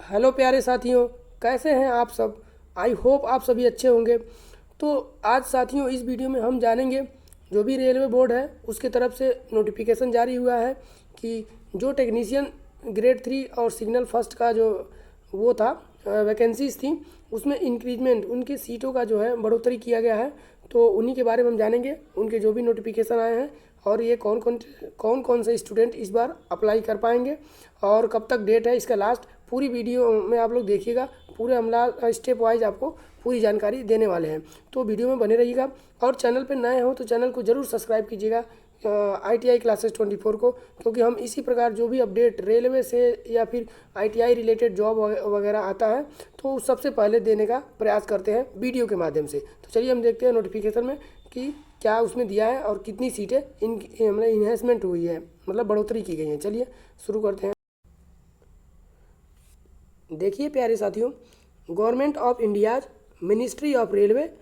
Hello प्यारे साथियों, कैसे हैं आप सब। आई होप आप सभी अच्छे होंगे। तो आज साथियों इस वीडियो में हम जानेंगे जो भी रेलवे बोर्ड है उसके तरफ से नोटिफिकेशन जारी हुआ है कि जो टेक्नीशियन ग्रेड 3 और सिग्नल फर्स्ट का जो वो था वैकेंसीज थी उसमें इंक्रीजमेंट उनकी सीटों का जो है बढ़ोतरी किया गया है। तो उन्हीं के बारे में हम जानेंगे, उनके जो भी नोटिफिकेशन आए हैं और ये कौन कौन से स्टूडेंट इस बार अप्लाई कर पाएंगे और कब तक डेट है इसका लास्ट। पूरी वीडियो में आप लोग देखिएगा, पूरे हम स्टेप वाइज आपको पूरी जानकारी देने वाले हैं। तो वीडियो में बने रहिएगा और चैनल पर नए हो तो चैनल को ज़रूर सब्सक्राइब कीजिएगा ITI क्लासेस 24 को, क्योंकि हम इसी प्रकार जो भी अपडेट रेलवे से या फिर ITI रिलेटेड जॉब वगैरह आता है तो उस सबसे पहले देने का प्रयास करते हैं वीडियो के माध्यम से। तो चलिए हम देखते हैं नोटिफिकेशन में कि क्या उसमें दिया है और कितनी सीटें मतलब इन्हेंसमेंट हुई है, मतलब बढ़ोतरी की गई है। चलिए शुरू करते हैं। देखिए प्यारे साथियों, government of India ministry of railway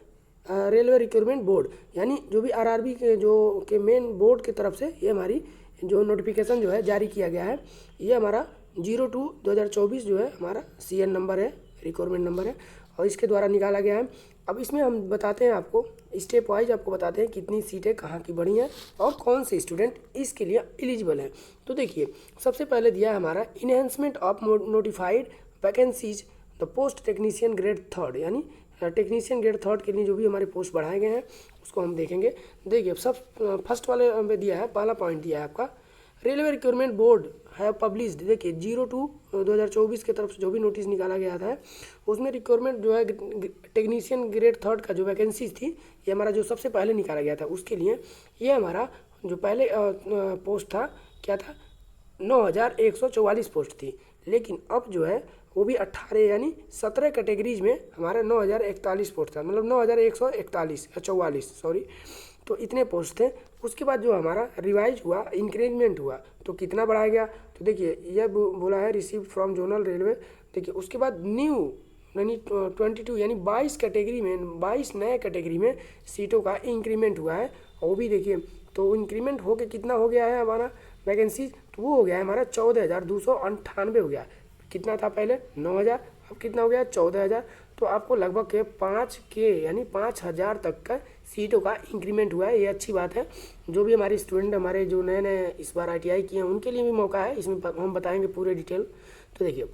recruitment board यानी जो भी RRB के जो के मेन बोर्ड की तरफ से ये हमारी जो नोटिफिकेशन जो है जारी किया गया है। ये हमारा 02/2024 जो है हमारा CN नंबर है, रिक्रूटमेंट नंबर है और इसके द्वारा निकाला गया है। अब इसमें हम बताते हैं आपको स्टेप वाइज, आपको बताते हैं कितनी सीटें कहाँ की बढ़ी हैं और कौन से स्टूडेंट इसके लिए एलिजिबल हैं। तो देखिए सबसे पहले दिया है हमारा enhancement of notified vacancies the post technician grade 3 यानी टेक्नीशियन ग्रेड 3 के लिए जो भी हमारे पोस्ट बढ़ाए गए हैं उसको हम देखेंगे। देखिए सब फर्स्ट वाले में दिया है, पहला पॉइंट दिया है आपका रेलवे रिक्रूटमेंट बोर्ड है पब्लिश्ड। देखिए 02/2024 की तरफ से जो भी नोटिस निकाला गया था उसमें रिक्रूटमेंट जो है टेक्नीशियन ग्रेड 3 का जो वैकेंसीज थी ये हमारा जो सबसे पहले निकाला गया था उसके लिए ये हमारा जो पहले पोस्ट था क्या था, 9144 पोस्ट थी। लेकिन अब जो है वो भी 18 यानी 17 कैटेगरीज में हमारा 9041 पोस्ट था, मतलब 9141 या 44 सॉरी। तो इतने पोस्ट थे। उसके बाद जो हमारा रिवाइज हुआ, इंक्रीजमेंट हुआ तो कितना बढ़ाया गया। तो देखिए यह बोला है रिसीव फ्रॉम जोनल रेलवे। देखिए उसके बाद न्यू यानी 22 यानी 22 कैटेगरी में 22 नए कैटेगरी में सीटों का इंक्रीमेंट हुआ है। और वो भी देखिए तो इंक्रीमेंट होके कितना हो गया है हमारा वैकेंसी, तो वो हो गया है हमारा 14,298 हो गया। कितना था पहले 9,000, अब कितना हो गया 14,000। तो आपको लगभग के 5K यानी 5,000 तक का सीटों का इंक्रीमेंट हुआ है। ये अच्छी बात है। जो भी हमारे स्टूडेंट हमारे जो नए नए इस बार ITI किए हैं उनके लिए भी मौका है, इसमें हम बताएंगे पूरे डिटेल। तो देखिए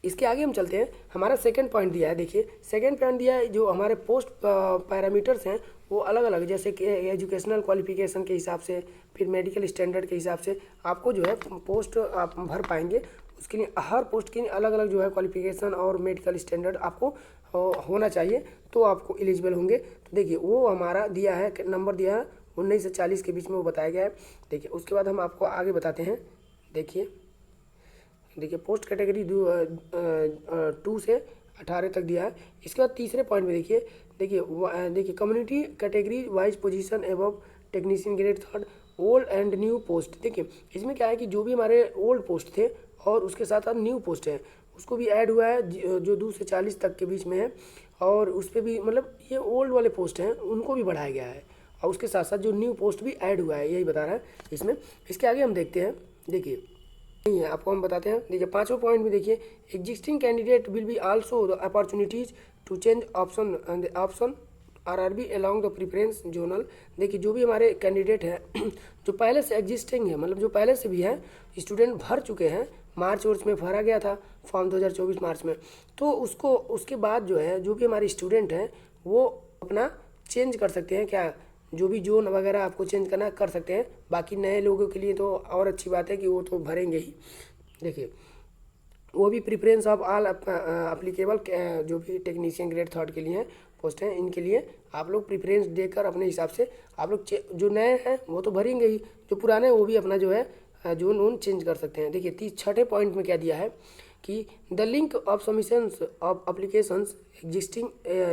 इसके आगे हम चलते हैं। हमारा सेकंड पॉइंट दिया है, देखिए सेकंड पॉइंट दिया है जो हमारे पोस्ट पैरामीटर्स हैं वो अलग अलग, जैसे कि एजुकेशनल क्वालिफिकेशन के हिसाब से, फिर मेडिकल स्टैंडर्ड के हिसाब से आपको जो है पोस्ट आप भर पाएंगे। उसके लिए हर पोस्ट के लिए अलग अलग जो है क्वालिफिकेशन और मेडिकल स्टैंडर्ड आपको होना चाहिए तो आपको एलिजिबल होंगे। तो देखिए वो हमारा दिया है, नंबर दिया है 19 से 40 के बीच में वो बताया गया है। देखिए उसके बाद हम आपको आगे बताते हैं। देखिए पोस्ट कैटेगरी 2 से 18 तक दिया है। इसके बाद तीसरे पॉइंट में देखिए community category wise position above technician grade 3 old and new post. देखिए इसमें क्या है कि जो भी हमारे ओल्ड पोस्ट थे और उसके साथ साथ न्यू पोस्ट है उसको भी ऐड हुआ है जो 2 से 40 तक के बीच में है। और उस पर भी मतलब ये ओल्ड वाले पोस्ट हैं उनको भी बढ़ाया गया है और उसके साथ साथ जो न्यू पोस्ट भी ऐड हुआ है, यही बता रहा है इसमें। इसके आगे हम देखते हैं। देखिए नहीं है, आपको हम बताते हैं। देखिए पांचवा पॉइंट में देखिए existing candidate will be also the opportunities to change option RRB along the preference zonal. देखिए जो भी हमारे कैंडिडेट हैं जो पहले से एग्जिस्टिंग है, मतलब जो पहले से भी हैं स्टूडेंट भर चुके हैं, मार्च वर्ष में भरा गया था फॉर्म 2024 मार्च में, तो उसको उसके बाद जो है जो भी हमारे स्टूडेंट हैं वो अपना चेंज कर सकते हैं। क्या जो भी जोन वगैरह आपको चेंज करना है कर सकते हैं। बाकी नए लोगों के लिए तो और अच्छी बात है कि वो तो भरेंगे ही। देखिए वो भी प्रिफरेंस ऑफ ऑल अप्लीकेबल जो भी टेक्नीशियन ग्रेड 3 के लिए हैं पोस्ट हैं, इनके लिए आप लोग प्रिफरेंस देकर अपने हिसाब से आप लोग जो नए हैं वो तो भरेंगे ही, जो पुराने हैं वो भी अपना जो है जोन वोन चेंज कर सकते हैं। देखिए छठे पॉइंट में क्या दिया है कि the link of submissions of applications existing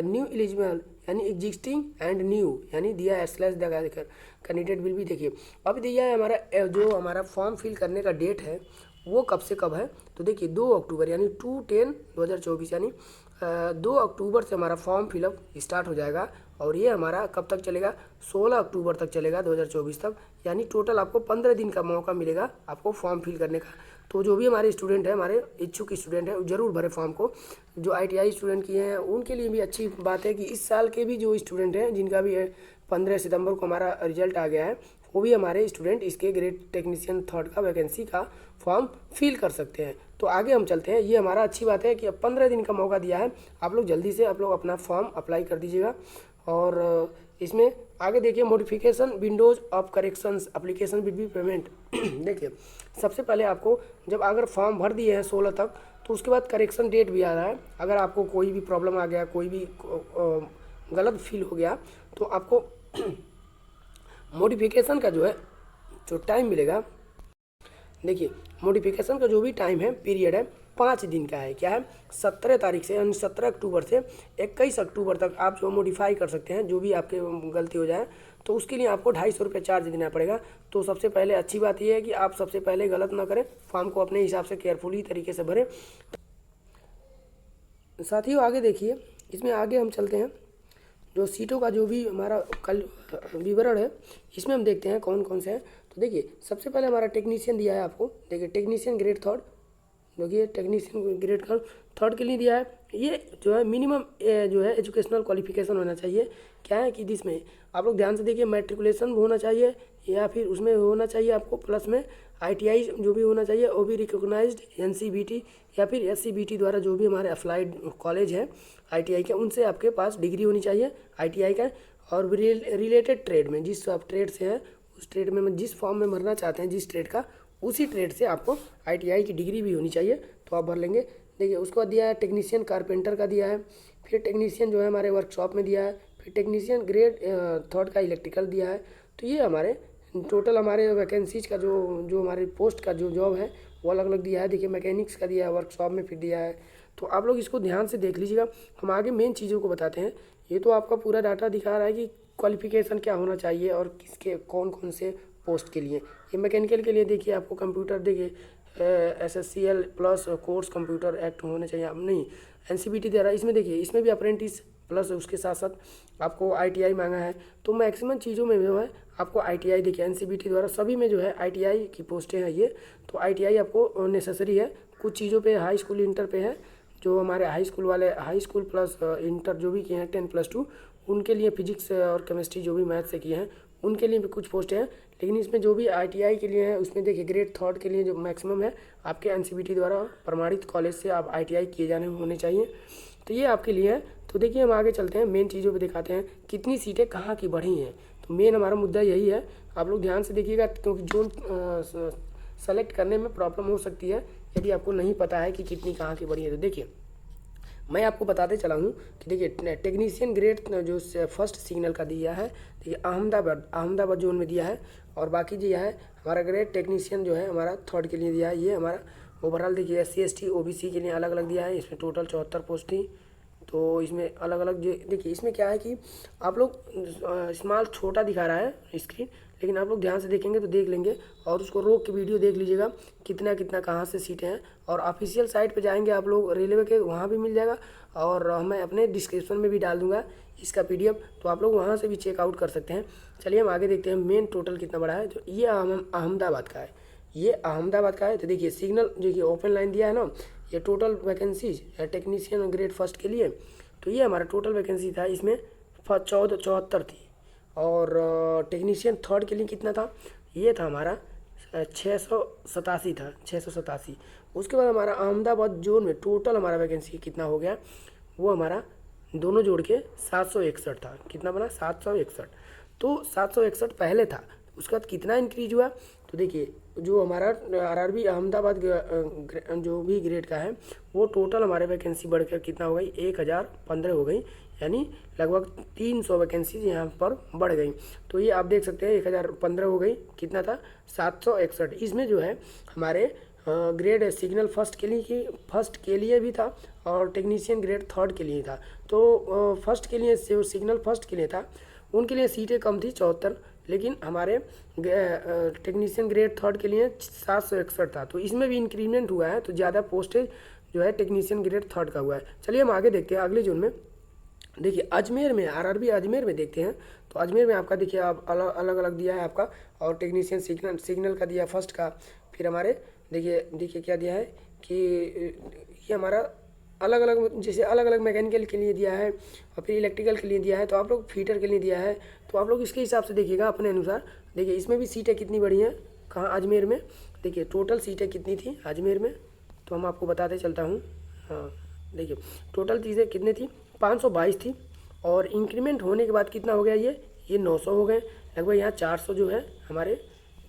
new eligible यानी एग्जिस्टिंग एंड न्यू यानी दिया है स्लैश लगा देकर कैंडिडेट विल भी। देखिए अब दिया है हमारा जो हमारा फॉर्म फिल करने का डेट है वो कब से कब है। तो देखिए 2 अक्टूबर यानी 2/10/2024 यानी 2 अक्टूबर से हमारा फॉर्म फिलअप स्टार्ट हो जाएगा और ये हमारा कब तक चलेगा 16 अक्टूबर तक चलेगा 2024 तक। यानी टोटल आपको 15 दिन का मौका मिलेगा आपको फॉर्म फिल करने का। तो जो भी हमारे स्टूडेंट हैं, हमारे इच्छुक स्टूडेंट हैं, ज़रूर भरे फॉर्म को। जो ITI स्टूडेंट किए हैं उनके लिए भी अच्छी बात है कि इस साल के भी जो स्टूडेंट हैं, जिनका भी 15 सितंबर को हमारा रिजल्ट आ गया है, वो भी हमारे स्टूडेंट इसके ग्रेड टेक्नीशियन 3rd का वैकेंसी का फॉर्म फिल कर सकते हैं। तो आगे हम चलते हैं। ये हमारा अच्छी बात है कि अब 15 दिन का मौका दिया है, आप लोग जल्दी से आप लोग अपना फॉर्म अप्लाई कर दीजिएगा। और इसमें आगे देखिए, modification Windows of corrections application will be payment. देखिए, सबसे पहले आपको जब अगर फॉर्म भर दिए हैं 16 तक, तो उसके बाद करेक्शन डेट भी आ रहा है। अगर आपको कोई भी प्रॉब्लम आ गया, कोई भी गलत फील हो गया, तो आपको मॉडिफिकेशन का जो है जो टाइम मिलेगा, देखिए मॉडिफिकेशन का जो भी टाइम है, पीरियड है, 5 दिन का है। क्या है? 17 तारीख से यानी 17 अक्टूबर से 21 अक्टूबर तक आप जो मॉडिफाई कर सकते हैं, जो भी आपके गलती हो जाए। तो उसके लिए आपको 250 रुपये चार्ज देना पड़ेगा। तो सबसे पहले अच्छी बात यह है कि आप सबसे पहले गलत ना करें, फॉर्म को अपने हिसाब से केयरफुली तरीके से भरें। साथियों आगे देखिए, इसमें आगे हम चलते हैं। जो सीटों का जो भी हमारा कल विवरण है, इसमें हम देखते हैं कौन कौन से हैं। तो देखिए, सबसे पहले हमारा टेक्नीशियन दिया है आपको। देखिए, टेक्नीशियन ग्रेड 3rd, देखिए टेक्नीशियन ग्रेड 3rd के लिए दिया है। ये जो है मिनिमम जो है एजुकेशनल क्वालिफिकेशन होना चाहिए। क्या है कि जिसमें आप लोग ध्यान से देखिए, मैट्रिकुलेशन होना चाहिए, या फिर उसमें होना चाहिए आपको प्लस में ITI जो भी होना चाहिए, वो भी रिकॉग्नाइज्ड NCBT या फिर SCBT द्वारा जो भी हमारे अप्लाइड कॉलेज है ITI के, उनसे आपके पास डिग्री होनी चाहिए ITI का। और रिलेटेड ट्रेड में, जिस आप ट्रेड से हैं उस ट्रेड में जिस फॉर्म में भरना चाहते हैं, जिस ट्रेड का, उसी ट्रेड से आपको ITI की डिग्री भी होनी चाहिए, तो आप भर लेंगे। देखिए, उसके बाद दिया है टेक्नीशियन कारपेंटर का दिया है, फिर टेक्नीशियन जो है हमारे वर्कशॉप में दिया है, फिर टेक्नीशियन ग्रेड 3rd का इलेक्ट्रिकल दिया है। तो ये हमारे टोटल हमारे वैकेंसीज का जो हमारे पोस्ट का जो जॉब है वो अलग अलग दिया है। देखिए, मैकेनिक्स का दिया है, वर्कशॉप में फिर दिया है। तो आप लोग इसको ध्यान से देख लीजिएगा। हम आगे मेन चीज़ों को बताते हैं। ये तो आपका पूरा डाटा दिखा रहा है कि क्वालिफिकेशन क्या होना चाहिए और किसके कौन कौन से पोस्ट के लिए। ये मैकेनिकल के लिए देखिए, आपको कंप्यूटर देखिए SSCL plus course computer act होने चाहिए। अब नहीं, NCBT दे रहा है। इसमें देखिए, इसमें भी अप्रेंटिस प्लस उसके साथ साथ आपको ITI मांगा है। तो मैक्सिमम चीज़ों में जो है आपको ITI देखिए, NCBT द्वारा सभी में जो है ITI की पोस्टें हैं। ये तो ITI आपको नेसेसरी है। कुछ चीज़ों पे हाई स्कूल इंटर पे है, जो हमारे हाई स्कूल वाले, हाई स्कूल प्लस इंटर जो भी किए हैं 10+2, उनके लिए फिजिक्स और केमिस्ट्री जो भी मैथ से किए हैं उनके लिए भी कुछ पोस्टें हैं। लेकिन इसमें जो भी ITI के लिए है, उसमें देखिए ग्रेड 3rd के लिए जो मैक्सिमम है आपके NCBT द्वारा प्रमाणित कॉलेज से आप ITI किए जाने होने चाहिए। तो ये आपके लिए है। तो देखिए, हम आगे चलते हैं, मेन चीज़ों पे दिखाते हैं कितनी सीटें कहाँ की बढ़ी हैं। तो मेन हमारा मुद्दा यही है, आप लोग ध्यान से देखिएगा, क्योंकि जोन सेलेक्ट करने में प्रॉब्लम हो सकती है यदि आपको नहीं पता है कि कितनी कहाँ की बढ़ी है। तो देखिए, मैं आपको बताते चला हूँ कि देखिए, टेक्नीशियन ग्रेड जो 1st सिग्नल का दिया है, देखिए अहमदाबाद जोन में दिया है। और बाकी जो है हमारा ग्रेड टेक्नीशियन जो है हमारा 3rd के लिए दिया है। ये हमारा ओवरऑल देखिए SC ST OBC के लिए अलग अलग दिया है। इसमें टोटल 74 पोस्ट थी। तो इसमें अलग अलग देखिए, इसमें क्या है कि आप लोग स्मॉल छोटा दिखा रहा है स्क्रीन, लेकिन आप लोग ध्यान से देखेंगे तो देख लेंगे, और उसको रोक के वीडियो देख लीजिएगा कितना कितना कहाँ से सीटें हैं। और ऑफिशियल साइट पे जाएंगे आप लोग रेलवे के, वहाँ भी मिल जाएगा, और मैं अपने डिस्क्रिप्शन में भी डाल दूंगा इसका PDF, तो आप लोग वहाँ से भी चेकआउट कर सकते हैं। चलिए हम आगे देखते हैं मेन टोटल कितना बड़ा है। जो ये अहमदाबाद का है, ये अहमदाबाद का है। तो देखिए, सिग्नल देखिए ओपन लाइन दिया है ना, ये total vacancies technician grade 1st के लिए। तो ये हमारा टोटल वैकेंसी था, इसमें 74 थी। और टेक्नीशियन 3rd के लिए कितना था? ये था हमारा 687 था, 687। उसके बाद हमारा अहमदाबाद जोन में टोटल हमारा वैकेंसी कितना हो गया, वो हमारा दोनों जोड़ के 761 था। कितना बना? 761। तो 761 पहले था, उसके बाद कितना इंक्रीज हुआ? तो देखिए, जो हमारा RRB अहमदाबाद जो भी ग्रेड का है, वो टोटल हमारे वैकेंसी बढ़कर कितना हो गई? 1015 हो गई, यानी लगभग 300 वैकेंसीज यहाँ पर बढ़ गई। तो ये आप देख सकते हैं 1015 हो गई। कितना था? 761। इसमें जो है हमारे ग्रेड सिग्नल फर्स्ट के लिए भी था, और टेक्नीशियन ग्रेड 3rd के लिए था। तो फर्स्ट के लिए, सिग्नल फर्स्ट के लिए था, उनके लिए सीटें कम थी 74, लेकिन हमारे टेक्नीशियन ग्रेड 3rd के लिए 761 था। तो इसमें भी इंक्रीमेंट हुआ है, तो ज़्यादा पोस्टेज जो है टेक्नीशियन ग्रेड 3rd का हुआ है। चलिए हम आगे देखते हैं अगले जोन में। देखिए, अजमेर में, RRB अजमेर में देखते हैं। तो अजमेर में आपका देखिए, आप अलग अलग दिया है आपका, और टेक्नीशियन सिग्नल का दिया 1st का, फिर हमारे देखिए देखिए क्या दिया है कि ये हमारा अलग अलग, जैसे अलग अलग मैकेनिकल के लिए दिया है और फिर इलेक्ट्रिकल के लिए दिया है, तो आप लोग फीटर के लिए दिया है, तो आप लोग इसके हिसाब से देखिएगा अपने अनुसार। देखिए इसमें भी सीटें कितनी बड़ी हैं, कहाँ, अजमेर में। देखिए टोटल सीटें कितनी थी अजमेर में, तो हम आपको बताते चलता हूँ। हाँ देखिए टोटल चीज़ें कितनी थी, 522 थी, और इंक्रीमेंट होने के बाद कितना हो गया, ये 900 हो गए लगभग। यहाँ 400 जो है हमारे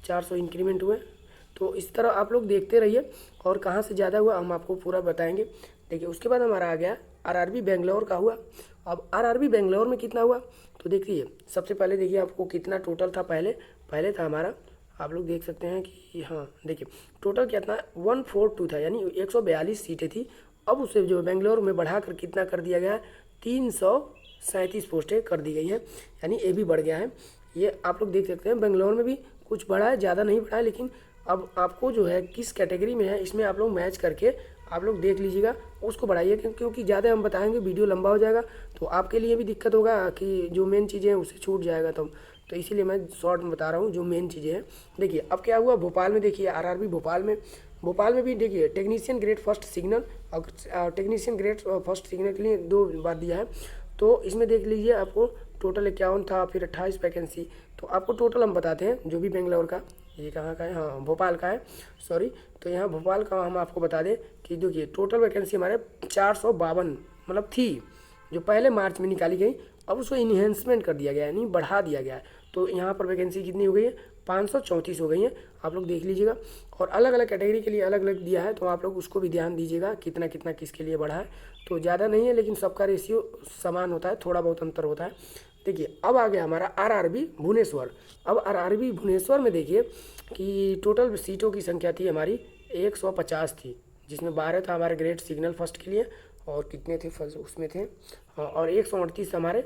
400 इंक्रीमेंट हुए। तो इस तरह आप लोग देखते रहिए, और कहाँ से ज़्यादा हुआ हम आपको पूरा बताएंगे। देखिए उसके बाद हमारा आ गया आरआरबी बेंगलोर का हुआ। अब आरआरबी बेंगलोर में कितना हुआ, तो देखिए सबसे पहले देखिए आपको कितना टोटल था। पहले था हमारा, आप लोग देख सकते हैं कि हाँ देखिए टोटल क्या था, 142 था, यानी 142 सीटें थी। अब उसे जो बेंगलोर में बढ़ा कर कितना कर दिया गया है, 337 पोस्टें कर दी गई हैं, यानी ये भी बढ़ गया है। ये आप लोग देख सकते हैं बेंगलोर में भी कुछ बढ़ा है, ज़्यादा नहीं बढ़ा है, लेकिन अब आपको जो है किस कैटेगरी में है इसमें आप लोग मैच करके आप लोग देख लीजिएगा, उसको बढ़ाइए, क्योंकि ज़्यादा हम बताएंगे वीडियो लंबा हो जाएगा, तो आपके लिए भी दिक्कत होगा कि जो मेन चीज़ें हैं उससे छूट जाएगा। तो इसीलिए मैं शॉर्ट में बता रहा हूँ जो मेन चीज़ें हैं। देखिए अब क्या हुआ भोपाल में, देखिए आरआरबी भोपाल में भी देखिए टेक्नीशियन ग्रेड फर्स्ट सिग्नल और टेक्नीशियन ग्रेड फर्स्ट सिग्नल के लिए 2 बार दिया है। तो इसमें देख लीजिए आपको टोटल 51 था, फिर 28 वैकेंसी। तो आपको टोटल हम बताते हैं जो भी बेंगलोर का, ये कहाँ का है, हाँ भोपाल का है, सॉरी। तो यहाँ भोपाल का हम आपको बता दें कि देखिए टोटल वैकेंसी हमारे 452 मतलब थी, जो पहले मार्च में निकाली गई, अब उसको इन्हेंसमेंट कर दिया गया है, यानी बढ़ा दिया गया है। तो यहाँ पर वैकेंसी कितनी हो गई है, 534 हो गई है, आप लोग देख लीजिएगा। और अलग अलग कैटेगरी के लिए अलग अलग दिया है, तो आप लोग उसको भी ध्यान दीजिएगा कितना कितना किसके लिए बढ़ा है। तो ज़्यादा नहीं है, लेकिन सबका रेशियो समान होता है, थोड़ा बहुत अंतर होता है। देखिए अब आ गया हमारा आरआरबी भुवनेश्वर। अब आरआरबी भुवनेश्वर में देखिए कि टोटल सीटों की संख्या थी हमारी 150 थी, जिसमें 12 था हमारे ग्रेड सिग्नल फर्स्ट के लिए, और कितने थे फर्स्ट उसमें थे, और 138 हमारे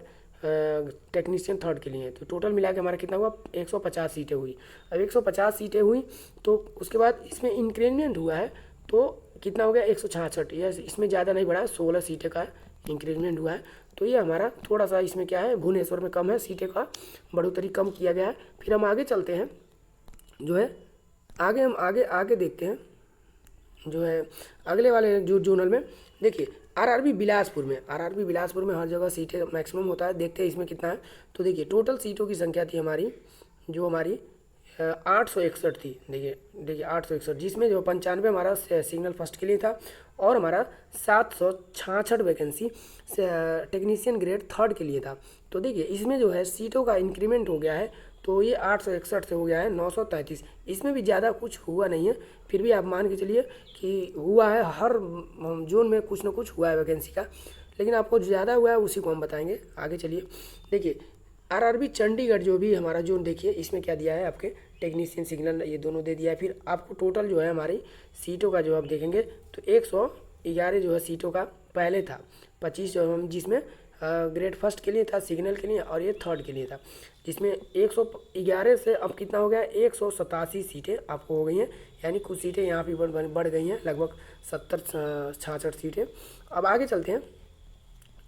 टेक्नीशियन थर्ड के लिए। तो टोटल मिला के हमारा कितना हुआ, 150 सीटें हुई। अब 150 सीटें हुई, तो उसके बाद इसमें इंक्रीमेंट हुआ है, तो कितना हो गया, 166। यह इसमें ज़्यादा नहीं बढ़ा है, 16 सीटें का इंक्रीमेंट हुआ है। तो ये हमारा थोड़ा सा इसमें क्या है, भुवनेश्वर में कम है, सीटें का बढ़ोतरी कम किया गया है। फिर हम आगे चलते हैं, जो है आगे हम आगे देखते हैं, जो है अगले वाले जो जोनल में। देखिए आरआरबी बिलासपुर में हर जगह सीटें मैक्सिमम होता है। देखते हैं इसमें कितना है। तो देखिए टोटल सीटों की संख्या थी हमारी, जो हमारी 861 थी। देखिए 861, जिसमें जो 95 हमारा सिग्नल फर्स्ट के लिए था, और हमारा 766 वैकेंसी टेक्नीशियन ग्रेड थर्ड के लिए था। तो देखिए इसमें जो है सीटों का इंक्रीमेंट हो गया है, तो ये 861 से हो गया है 933। इसमें भी ज़्यादा कुछ हुआ नहीं है, फिर भी आप मान के चलिए कि हुआ है, हर जोन में कुछ ना कुछ हुआ है वैकेंसी का, लेकिन आपको ज़्यादा हुआ है उसी को हम बताएंगे। आगे चलिए, देखिए आरआरबी चंडीगढ़ जो भी हमारा जोन, देखिए इसमें क्या दिया है, आपके टेक्नीशियन सिग्नल ये दोनों दे दिया है। फिर आपको टोटल जो है हमारी सीटों का जो आप देखेंगे तो 111 जो है सीटों का पहले था, 25 जो हम जिसमें ग्रेड फर्स्ट के लिए था सिग्नल के लिए, और ये थर्ड के लिए था, जिसमें 111 से अब कितना हो गया, 187 सीटें आपको हो गई हैं, यानी कुछ सीटें यहाँ भी बढ़ गई हैं, लगभग 70-66 सीटें। अब आगे चलते हैं,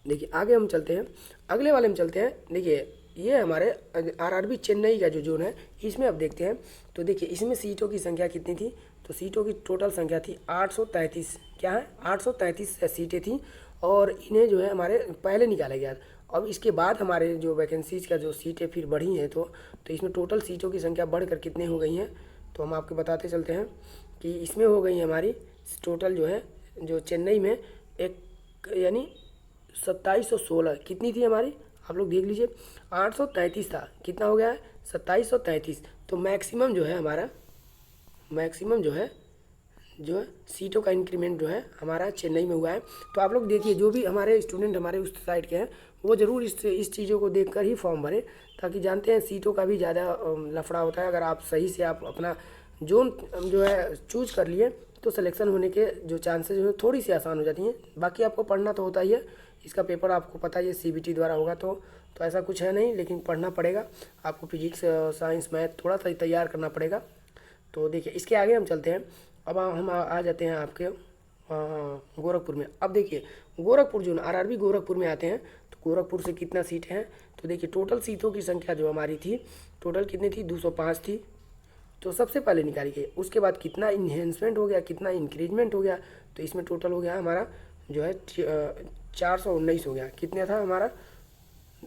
देखिए आगे हम चलते हैं, अगले वाले में चलते हैं। देखिए ये हमारे आरआरबी चेन्नई का जो जोन है, इसमें अब देखते हैं। तो देखिए इसमें सीटों की संख्या कितनी थी, तो सीटों की टोटल संख्या थी 833, क्या है 833 सीटें थी, और इन्हें जो है हमारे पहले निकाला गया। अब इसके बाद हमारे जो वैकेंसीज का जो सीटें फिर बढ़ी हैं, तो इसमें टोटल सीटों की संख्या बढ़कर कितने हो गई हैं, तो हम आपको बताते चलते हैं कि इसमें हो गई हमारी टोटल जो है, जो चेन्नई में एक यानी 2716 कितनी थी हमारी, आप लोग देख लीजिए, 833 था, कितना हो गया है 2733। तो मैक्सिमम जो है हमारा, मैक्सिमम जो है सीटों का इंक्रीमेंट जो है हमारा चेन्नई में हुआ है। तो आप लोग देखिए, जो भी हमारे स्टूडेंट हमारे उस साइड के हैं, वो ज़रूर इस चीज़ों को देखकर ही फॉर्म भरें, ताकि जानते हैं सीटों का भी ज़्यादा लफड़ा होता है। अगर आप सही से आप अपना जोन जो है चूज कर लिए, तो सिलेक्शन होने के जो चांसेस हैं थोड़ी सी आसान हो जाती हैं। बाकी आपको पढ़ना तो होता ही है, इसका पेपर आपको पता ही है सीबीटी द्वारा होगा, तो ऐसा कुछ है नहीं, लेकिन पढ़ना पड़ेगा आपको। फिजिक्स, साइंस, मैथ थोड़ा सा तैयार करना पड़ेगा। तो देखिए इसके आगे हम चलते हैं। अब हम आ जाते हैं आपके गोरखपुर में। अब देखिए गोरखपुर जो आरआरबी गोरखपुर में आते हैं, तो गोरखपुर से कितना सीट हैं, तो देखिए टोटल सीटों की संख्या जो हमारी थी, टोटल कितनी थी, 205 थी। तो सबसे पहले निकालिए, उसके बाद कितना इन्हेंसमेंट हो गया, कितना इंक्रीजमेंट हो गया, तो इसमें टोटल हो गया हमारा जो है 419 हो गया। कितने था हमारा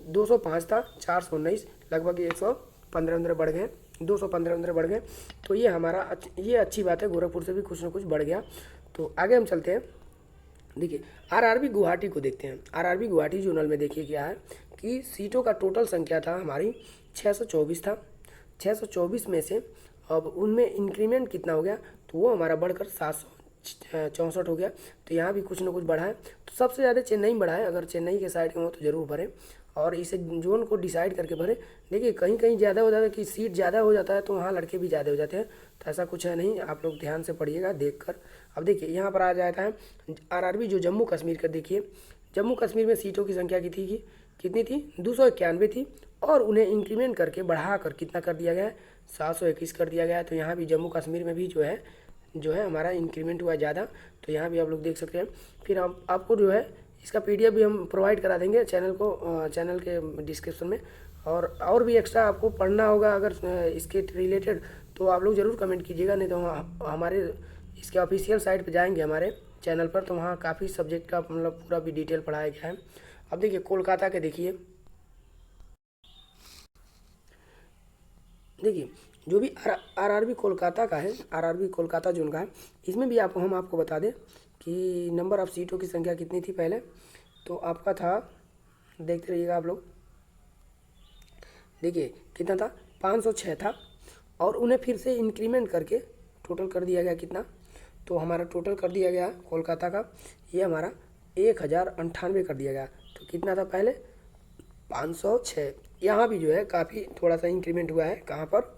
205 था, 419 लगभग 115 बढ़ गए, 215 बढ़ गए। तो ये हमारा ये अच्छी बात है, गोरखपुर से भी कुछ ना कुछ बढ़ गया। तो आगे हम चलते हैं। देखिए आरआरबी गुवाहाटी को देखते हैं। आरआरबी गुवाहाटी जोनल में देखिए क्या है कि सीटों का टोटल संख्या था हमारी 624 था। 624 में से अब उनमें इंक्रीमेंट कितना हो गया, तो वो हमारा बढ़कर 764 हो गया। तो यहाँ भी कुछ ना कुछ बढ़ा है। तो सबसे ज़्यादा चेन्नई बढ़ा है, अगर चेन्नई के साइड में हो तो ज़रूर भरें और इसे जोन को डिसाइड करके भरें। देखिए कहीं कहीं ज़्यादा हो जाता है कि सीट ज़्यादा हो जाता है तो वहाँ लड़के भी ज़्यादा हो जाते हैं, तो ऐसा कुछ है नहीं, आप लोग ध्यान से पढ़िएगा देख कर। अब देखिए यहाँ पर आ जाता है आरआरबी जो जम्मू कश्मीर का। देखिए जम्मू कश्मीर में सीटों की संख्या कितनी थी 291 थी और उन्हें इंक्रीमेंट करके बढ़ाकर कितना कर दिया गया है 721 कर दिया गया है। तो यहाँ भी जम्मू कश्मीर में भी जो है हमारा इंक्रीमेंट हुआ ज़्यादा। तो यहाँ भी आप लोग देख सकते हैं। फिर हम आपको जो है इसका पीडीएफ भी हम प्रोवाइड करा देंगे चैनल के डिस्क्रिप्शन में। और भी एक्स्ट्रा आपको पढ़ना होगा अगर इसके रिलेटेड, तो आप लोग ज़रूर कमेंट कीजिएगा, नहीं तो हमारे इसके ऑफिशियल साइट पर जाएंगे हमारे चैनल पर, तो वहाँ काफ़ी सब्जेक्ट का मतलब पूरा भी डिटेल पढ़ाया गया है। अब देखिए कोलकाता के देखिए जो भी आरआरबी कोलकाता का है, आरआरबी कोलकाता जोन का है, इसमें भी हम आपको बता दें कि नंबर ऑफ़ सीटों की संख्या कितनी थी पहले। तो आपका था, देखते रहिएगा आप लोग, देखिए कितना था 506 था और उन्हें फिर से इंक्रीमेंट करके टोटल कर दिया गया कितना, तो हमारा टोटल कर दिया गया कोलकाता का ये हमारा 1098 कर दिया गया। तो कितना था पहले 506। यहाँ भी जो है काफ़ी थोड़ा सा इंक्रीमेंट हुआ है, कहाँ पर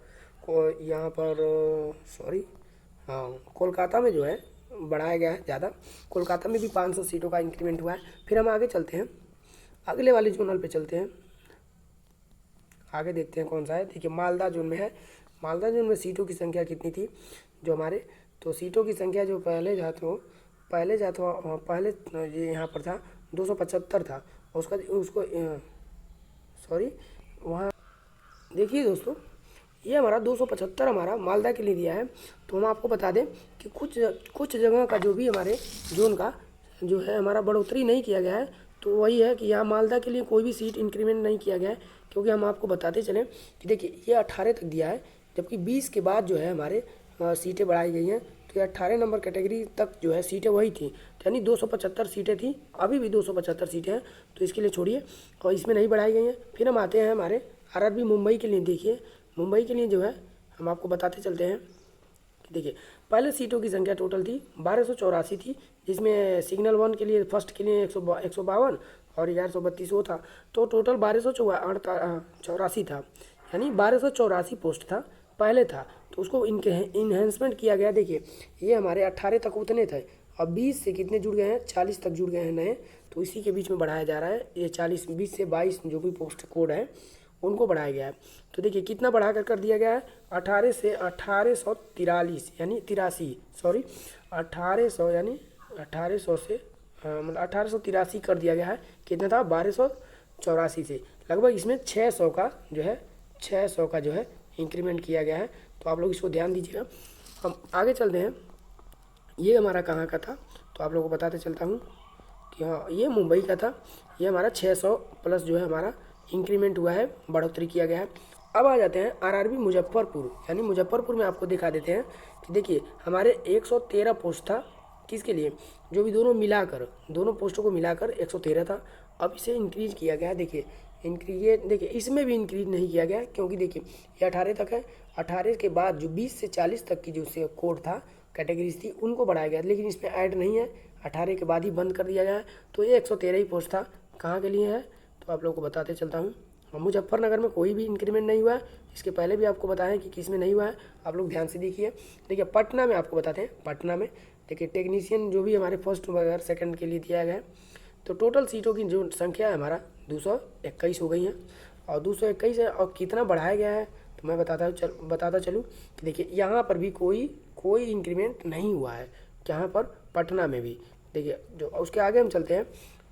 यहाँ पर सॉरी हाँ कोलकाता में जो है बढ़ाया गया है ज़्यादा। कोलकाता में भी 500 सीटों का इंक्रीमेंट हुआ है। फिर हम आगे चलते हैं, अगले वाले जोनल पे चलते हैं, आगे देखते हैं कौन सा है। देखिए मालदा जोन में है। मालदा जोन में सीटों की संख्या कितनी थी जो हमारे, तो सीटों की संख्या जो पहले ये यहाँ पर था 275 था, उसको सॉरी वहाँ देखिए दोस्तों ये हमारा 275 हमारा मालदा के लिए दिया है। तो हम आपको बता दें कि कुछ जगह का जो भी हमारे जोन का जो है हमारा बढ़ोतरी नहीं किया गया है, तो वही है कि यहाँ मालदा के लिए कोई भी सीट इंक्रीमेंट नहीं किया गया है, क्योंकि हम आपको बताते चलें कि देखिए ये 18 तक दिया है, जबकि 20 के बाद जो है हमारे सीटें बढ़ाई गई हैं। तो ये 18 नंबर कैटेगरी तक जो है सीटें वही थी, यानी 275 सीटें थी, अभी भी 275 सीटें हैं, तो इसके लिए छोड़िए और इसमें नहीं बढ़ाई गई हैं। फिर हम आते हैं हमारे आरआरबी मुंबई के लिए। देखिए मुंबई के लिए जो है हम आपको बताते चलते हैं कि देखिए पहले सीटों की संख्या टोटल थी 1284 थी, जिसमें सिग्नल 1 के लिए फर्स्ट के लिए 152 और 1132 वो था, तो टोटल 1284 था, यानी 1284 पोस्ट था पहले था, तो उसको इन्हेंसमेंट किया गया। देखिए ये हमारे 18 तक उतने थे, अब 20 से कितने जुड़ गए हैं 40 तक जुड़ गए हैं नए, तो इसी के बीच में बढ़ाया जा रहा है। ये 20 से 22 जो भी पोस्ट कोड है उनको बढ़ाया गया है। तो देखिए कितना बढ़ा कर दिया गया है 18 से 1843 यानी 83 सॉरी 1800 यानी 1800 से मतलब 1883 कर दिया गया है। कितना था 1284 से, लगभग इसमें 600 का जो है इंक्रीमेंट किया गया है। तो आप लोग इसको ध्यान दीजिएगा। हम आगे चलते हैं, ये हमारा कहाँ का था, तो आप लोगों को बताते चलता हूँ कि हाँ ये मुंबई का था। ये हमारा 600 प्लस जो है हमारा इंक्रीमेंट हुआ है, बढ़ोतरी किया गया है। अब आ जाते हैं आरआरबी मुजफ्फरपुर, यानी मुजफ्फरपुर में आपको दिखा देते हैं कि देखिए हमारे 113 पोस्ट था, किसके लिए, जो भी दोनों पोस्टों को मिलाकर 113 था। अब इसे इंक्रीज किया गया। देखिए इसमें भी इंक्रीज नहीं किया गया, क्योंकि देखिए ये 18 तक है, 18 के बाद जो 20 से 40 तक की जो कोड था कैटेगरीज थी उनको बढ़ाया गया, लेकिन इसमें ऐड नहीं है, 18 के बाद ही बंद कर दिया गया है। तो ये 113 ही पोस्ट था, कहाँ के लिए है, तो आप लोगों को बताते चलता हूँ। मुजफ्फरनगर में कोई भी इंक्रीमेंट नहीं हुआ है, इसके पहले भी आपको बताया कि किस में नहीं हुआ है, आप लोग ध्यान से देखिए। देखिए पटना में आपको बताते हैं, पटना में देखिए टेक्नीशियन जो भी हमारे फर्स्ट वगैरह सेकंड के लिए दिया गया है, तो टोटल सीटों की जो संख्या है हमारा 221 हो गई है, और 221 है, और कितना बढ़ाया गया है तो मैं बताता चलूँ कि देखिए यहाँ पर भी कोई इंक्रीमेंट नहीं हुआ है, जहाँ पर पटना में भी। देखिए जो उसके आगे हम चलते हैं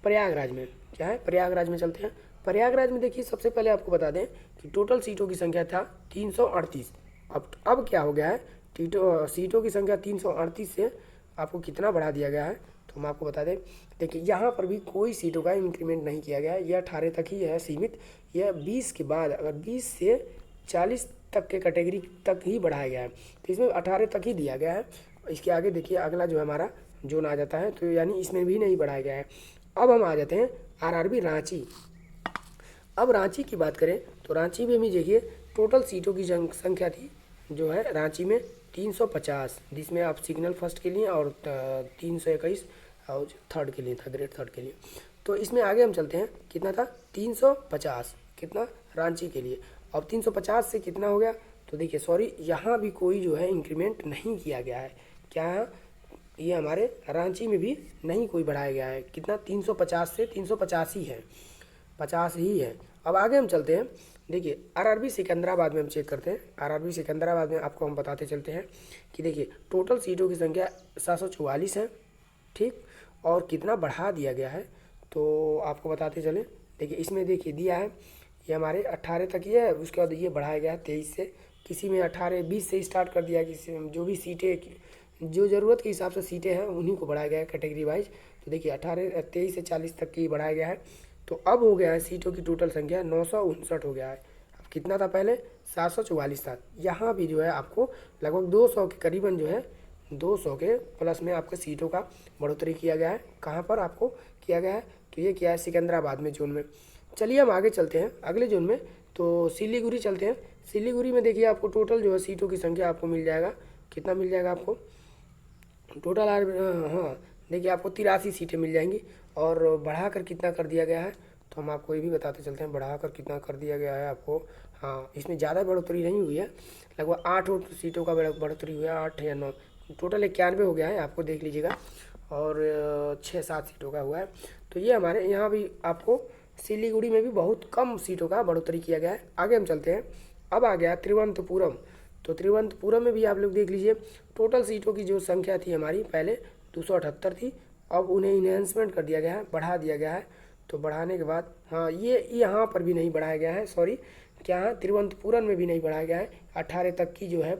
प्रयागराज में, क्या है प्रयागराज में चलते हैं। प्रयागराज में देखिए सबसे पहले आपको बता दें कि टोटल सीटों की संख्या था 338, अब क्या हो गया है, सीटों की संख्या 338 से आपको कितना बढ़ा दिया गया है, तो हम आपको बता दें। देखिए यहाँ पर भी कोई सीटों का इंक्रीमेंट नहीं किया गया है, यह 18 तक ही है सीमित। यह 20 के बाद अगर 20 से 40 तक के कैटेगरी तक ही बढ़ाया गया है, तो इसमें 18 तक ही दिया गया है। इसके आगे देखिए अगला जो है हमारा जोन आ जाता है, तो यानी इसमें भी नहीं बढ़ाया गया है। अब हम आ जाते हैं आरआरबी रांची। अब रांची की बात करें तो रांची में भी देखिए टोटल सीटों की संख्या थी जो है रांची में 350, जिसमें आप सिग्नल फर्स्ट के लिए और 321 और थर्ड के लिए था, ग्रेड थर्ड के लिए। तो इसमें आगे हम चलते हैं, कितना था 350, कितना रांची के लिए। अब 350 से कितना हो गया, तो देखिए सॉरी यहाँ भी कोई जो है इंक्रीमेंट नहीं किया गया है। क्या है, ये हमारे रांची में भी नहीं कोई बढ़ाया गया है। कितना 350 से 350 ही है, 50 ही है। अब आगे हम चलते हैं, देखिए आरआरबी सिकंदराबाद में हम चेक करते हैं। आरआरबी सिकंदराबाद में आपको हम बताते चलते हैं कि देखिए टोटल सीटों की संख्या 744 है, ठीक, और कितना बढ़ा दिया गया है तो आपको बताते चलें। देखिए इसमें देखिए दिया है ये हमारे 18 तक ही है, उसके बाद ये बढ़ाया गया है 23 से, किसी में 18 20 से स्टार्ट कर दिया, किसी में जो भी सीटें जो ज़रूरत के हिसाब से सीटें हैं उन्हीं को बढ़ाया गया है कैटेगरी वाइज। तो देखिए 23 से 40 तक की बढ़ाया गया है। तो अब हो गया है सीटों की टोटल संख्या 959 हो गया है। अब कितना था पहले, 744 था। यहाँ भी जो है आपको लगभग 200 के करीबन जो है 200 के प्लस में आपके सीटों का बढ़ोतरी किया गया है। कहाँ पर आपको किया गया है, तो ये किया है सिकंदराबाद में जोन में। चलिए हम आगे चलते हैं अगले जोन में, तो सिलीगुड़ी चलते हैं। सिलीगुड़ी में देखिए आपको टोटल जो है सीटों की संख्या आपको मिल जाएगा, कितना मिल जाएगा आपको टोटल हाँ देखिए आपको 83 सीटें मिल जाएंगी। और बढ़ा कर कितना कर दिया गया है, तो हम आपको ये भी बताते चलते हैं बढ़ा कर कितना कर दिया गया है आपको। हाँ इसमें ज़्यादा बढ़ोतरी नहीं हुई है, लगभग 8 सीटों का बढ़ोतरी हुआ है, 8 या 9, टोटल 91 हो गया है, आपको देख लीजिएगा। और 6-7 सीटों का हुआ है। तो ये हमारे यहाँ भी आपको सिलीगुड़ी में भी बहुत कम सीटों का बढ़ोतरी किया गया है। आगे हम चलते हैं, अब आ गया तिरुवनंतपुरम। तो तिरुवनंतपुरम में भी आप लोग देख लीजिए टोटल सीटों की जो संख्या थी हमारी पहले 278 थी, अब उन्हें इन्हेंसमेंट कर दिया गया है, बढ़ा दिया गया है। तो बढ़ाने के बाद हाँ ये यहाँ पर भी नहीं बढ़ाया गया है, सॉरी क्या है तिरुवनंतपुरम में भी नहीं बढ़ाया गया है। 18 तक की जो है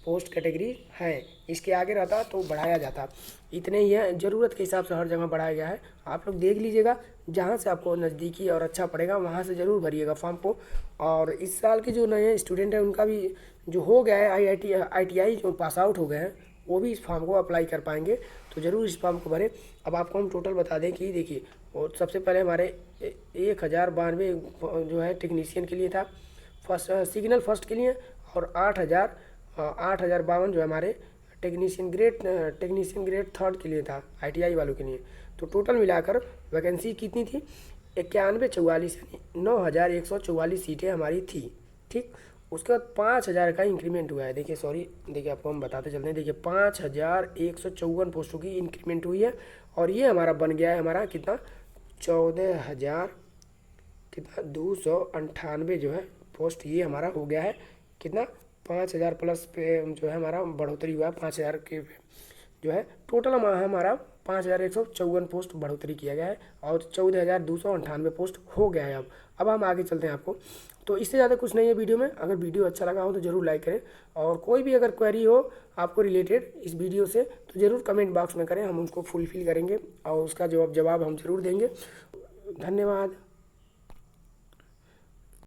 पोस्ट कैटेगरी है, इसके आगे रहता तो बढ़ाया जाता। इतने ही है, ज़रूरत के हिसाब से हर जगह बढ़ाया गया है। आप लोग देख लीजिएगा, जहाँ से आपको नज़दीकी और अच्छा पड़ेगा वहाँ से ज़रूर भरिएगा फॉर्म को। और इस साल के जो नए स्टूडेंट हैं उनका भी जो हो गया है IITI जो पास आउट हो गए हैं वो भी इस फॉर्म को अप्लाई कर पाएंगे, तो ज़रूर इस फॉर्म को भरें। अब आपको हम टोटल बता दें कि देखिए, और सबसे पहले हमारे 1092 जो है टेक्नीशियन के लिए था, सिग्नल फर्स्ट के लिए, और 8,052 जो है हमारे टेक्नीशियन ग्रेड थर्ड के लिए था, ITI वालों के लिए। तो टोटल मिलाकर वैकेंसी कितनी थी, 9144, यानी 9144 सीटें हमारी थी, ठीक। उसके बाद 5000 का इंक्रीमेंट हुआ है। देखिए सॉरी देखिए आपको हम बताते चलते हैं, देखिए 5154 पोस्टों की इंक्रीमेंट हुई है। और ये हमारा बन गया है हमारा कितना 14,298 जो है पोस्ट, ये हमारा हो गया है कितना 5000 प्लस पे जो है हमारा बढ़ोतरी हुआ है 5000 के जो है टोटल हमारा 5154 पोस्ट बढ़ोतरी किया गया है और 14,298 पोस्ट हो गया है। अब हम आगे चलते हैं आपको, तो इससे ज़्यादा कुछ नहीं है वीडियो में। अगर वीडियो अच्छा लगा हो तो ज़रूर लाइक करें, और कोई भी अगर क्वेरी हो आपको रिलेटेड इस वीडियो से तो ज़रूर कमेंट बॉक्स में करें, हम उसको फुलफिल करेंगे और उसका जवाब हम ज़रूर देंगे। धन्यवाद।